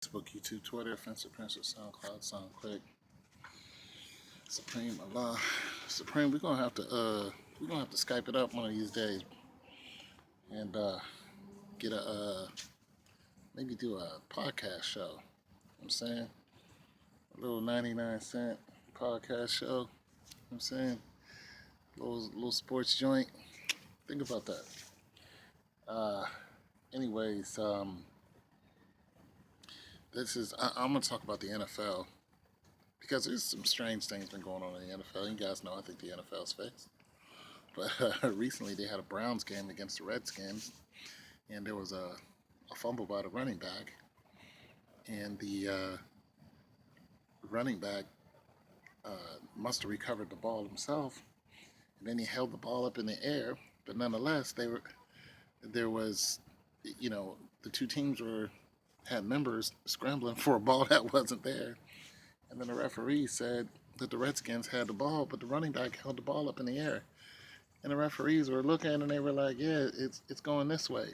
Facebook, YouTube, Twitter, Offensive Prince, SoundCloud, SoundClick, Supreme Allah, Supreme. We're gonna have to Skype it up one of these days and get maybe do a podcast show. You know what I'm saying a little 99 cent podcast show. You know what I'm saying little sports joint. Think about that. Uh, anyways, I'm gonna talk about the NFL because there's some strange things been going on in the NFL. You guys know I think the NFL's fixed, but recently they had a Browns game against the Redskins, and there was a fumble by the running back, and the running back must have recovered the ball himself, and then he held the ball up in the air. But nonetheless, there was, the two teams had members scrambling for a ball that wasn't there, and then the referee said that the Redskins had the ball, but the running back held the ball up in the air, and the referees were looking and they were like, "Yeah, it's going this way."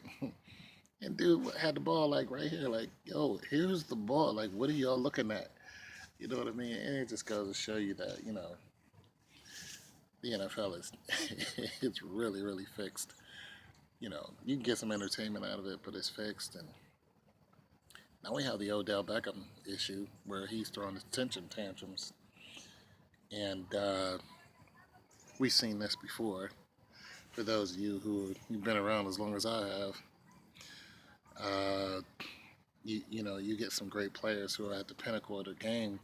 And dude had the ball like right here, like, "Yo, here's the ball. Like, what are y'all looking at?" You know what I mean? And it just goes to show you that the NFL is it's really really fixed. You can get some entertainment out of it, but it's fixed. And now we have the Odell Beckem issue where he's throwing attention tantrums, and we've seen this before. For those of you who've been around as long as I have, uh, you get some great players who are at the pinnacle of their game.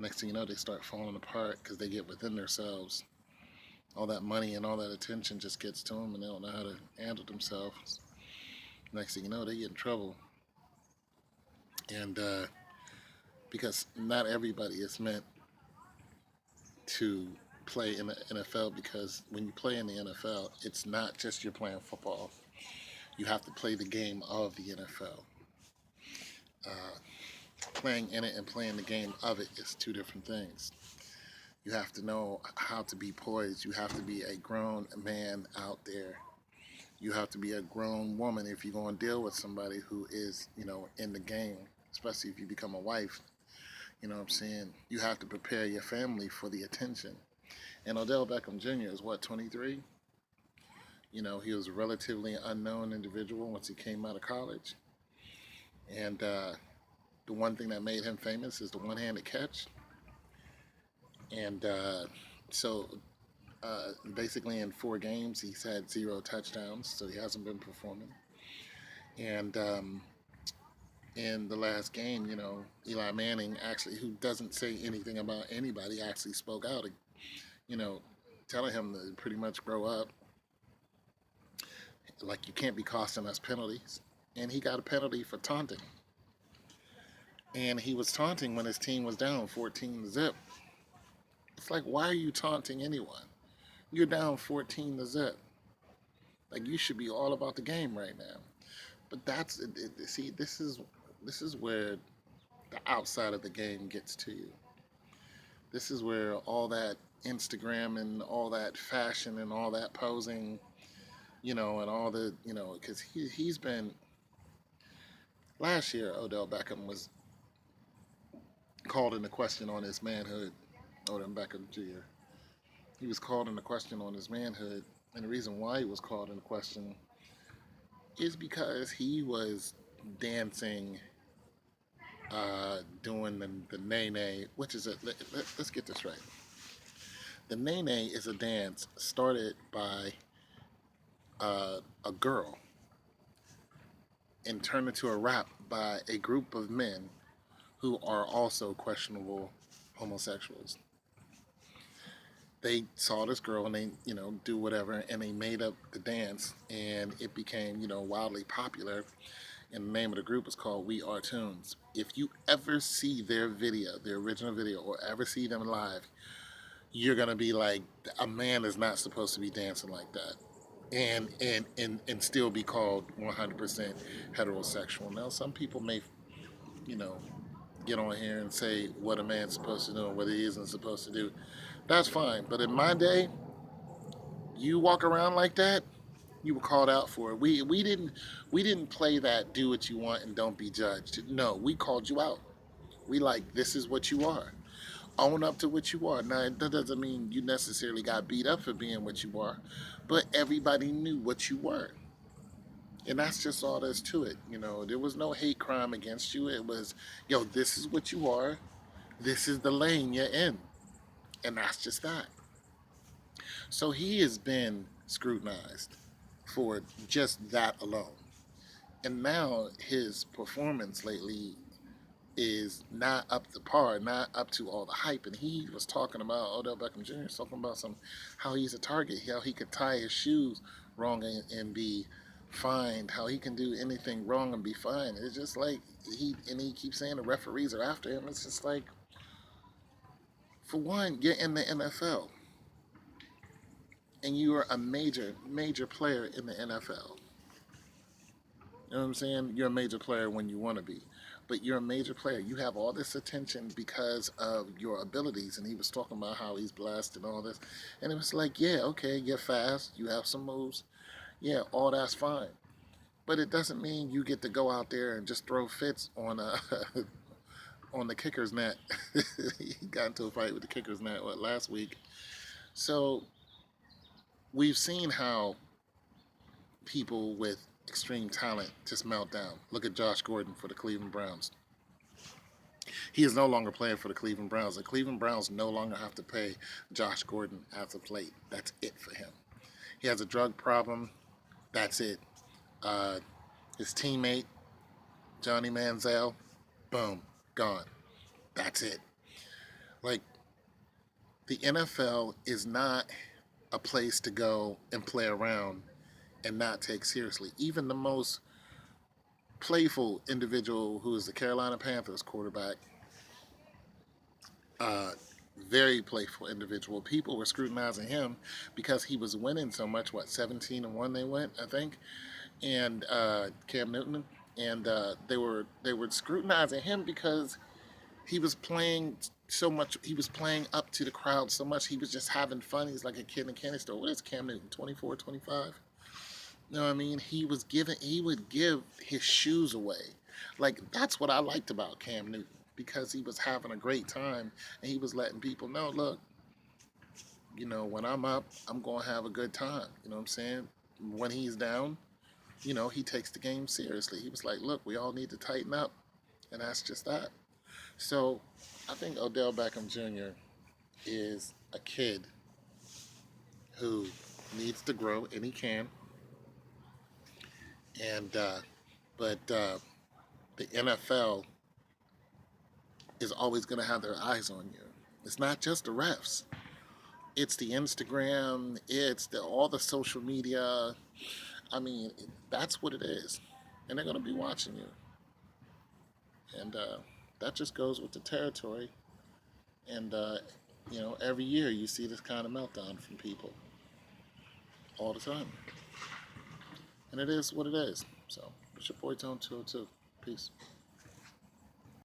Next thing you know, they start falling apart because they get within themselves. All that money and all that attention just gets to them, and they don't know how to handle themselves. Next thing you know, they get in trouble. And because not everybody is meant to play in the NFL, because when you play in the NFL, it's not just you're playing football. You have to play the game of the NFL. Uh, Playing in it and playing the game of it is two different things. You have to know how to be poised. You have to be a grown man out there. You have to be a grown woman if you're going to deal with somebody who is, in the game, especially if you become a wife. You know what I'm saying? You have to prepare your family for the attention. And Odell Beckham Jr. is what, 23? He was a relatively unknown individual once he came out of college. And the one thing that made him famous is the one-handed catch. And basically in 4 games, he's had 0 touchdowns, so he hasn't been performing. And in the last game, Eli Manning actually, who doesn't say anything about anybody, actually spoke out, telling him to pretty much grow up. Like, you can't be costing us penalties. And he got a penalty for taunting. And he was taunting when his team was down 14-0. It's like, why are you taunting anyone? You're down 14-0. Like, you should be all about the game right now. But see, this is where the outside of the game gets to you. This is where all that Instagram and all that fashion and all that posing, and all the, because he's been, last year Odell Beckham was called into question on his manhood. Odell Beckham Jr. He was called into question on his manhood, and the reason why he was called into question is because he was dancing, doing the nay-nay, which is let's get this right. The nay-nay is a dance started by a girl and turned into a rap by a group of men who are also questionable homosexuals. They saw this girl and they, do whatever, and they made up the dance, and it became, wildly popular. And the name of the group is called We Are Tunes. If you ever see their video, their original video, or ever see them live, you're gonna be like, a man is not supposed to be dancing like that, and still be called 100% heterosexual. Now, some people may, you know, get on here and say what a man's supposed to do and what he isn't supposed to do. That's fine. But in my day, you walk around like that, You were called out for it. We didn't play that do what you want and don't be judged. No, we called you out. We like, this is what you are. Own up to what you are. Now that doesn't mean you necessarily got beat up for being what you are, but everybody knew what you were. And that's just all there's to it. There was no hate crime against you. It was, yo, this is what you are. This is the lane you're in. And that's just that. So he has been scrutinized for just that alone. And now his performance lately is not up to par, not up to all the hype. And he was talking about, Odell Beckham Jr. was talking about how he's a target, how he could tie his shoes wrong and be fined, how he can do anything wrong and be fine. It's just like he keeps saying the referees are after him. It's just like, for one, you're in the NFL and you are a major player in the NFL. You know what I'm saying? You're a major player when you want to be, but you're a major player. You have all this attention because of your abilities. And he was talking about how he's blessed and all this. And it was like, yeah, okay, you're fast. You have some moves. Yeah, all that's fine. But it doesn't mean you get to go out there and just throw fits on on the kicker's net. He got into a fight with the kicker's net last week. So we've seen how people with extreme talent just melt down. Look at Josh Gordon for the Cleveland Browns. He is no longer playing for the Cleveland Browns. The Cleveland Browns no longer have to pay Josh Gordon as of late. That's it for him. He has a drug problem. That's it. Uh, his teammate, Johnny Manziel, boom, gone. That's it. Like, the NFL is not a place to go and play around and not take seriously. Even the most playful individual, who is the Carolina Panthers quarterback, uh, very playful individual. People were scrutinizing him because he was winning so much. What, 17-1 they went, I think, and Cam Newton, and they were scrutinizing him because he was playing so much. He was playing up to the crowd so much. He was just having fun. He's like a kid in a candy store. What is Cam Newton? 24, 25? You know what I mean? He would give his shoes away. Like, that's what I liked about Cam Newton, because he was having a great time and he was letting people know, look, when I'm up, I'm going to have a good time. You know what I'm saying? When he's down, he takes the game seriously. He was like, look, we all need to tighten up. And that's just that. So I think Odell Beckham Jr. is a kid who needs to grow, and he can. And the NFL is always going to have their eyes on you. It's not just the refs. It's the Instagram. It's all the social media. I mean, that's what it is, and they're going to be watching you. And that just goes with the territory. And every year you see this kind of meltdown from people all the time, and it is what it is. So it's your boy Tone 202. Peace.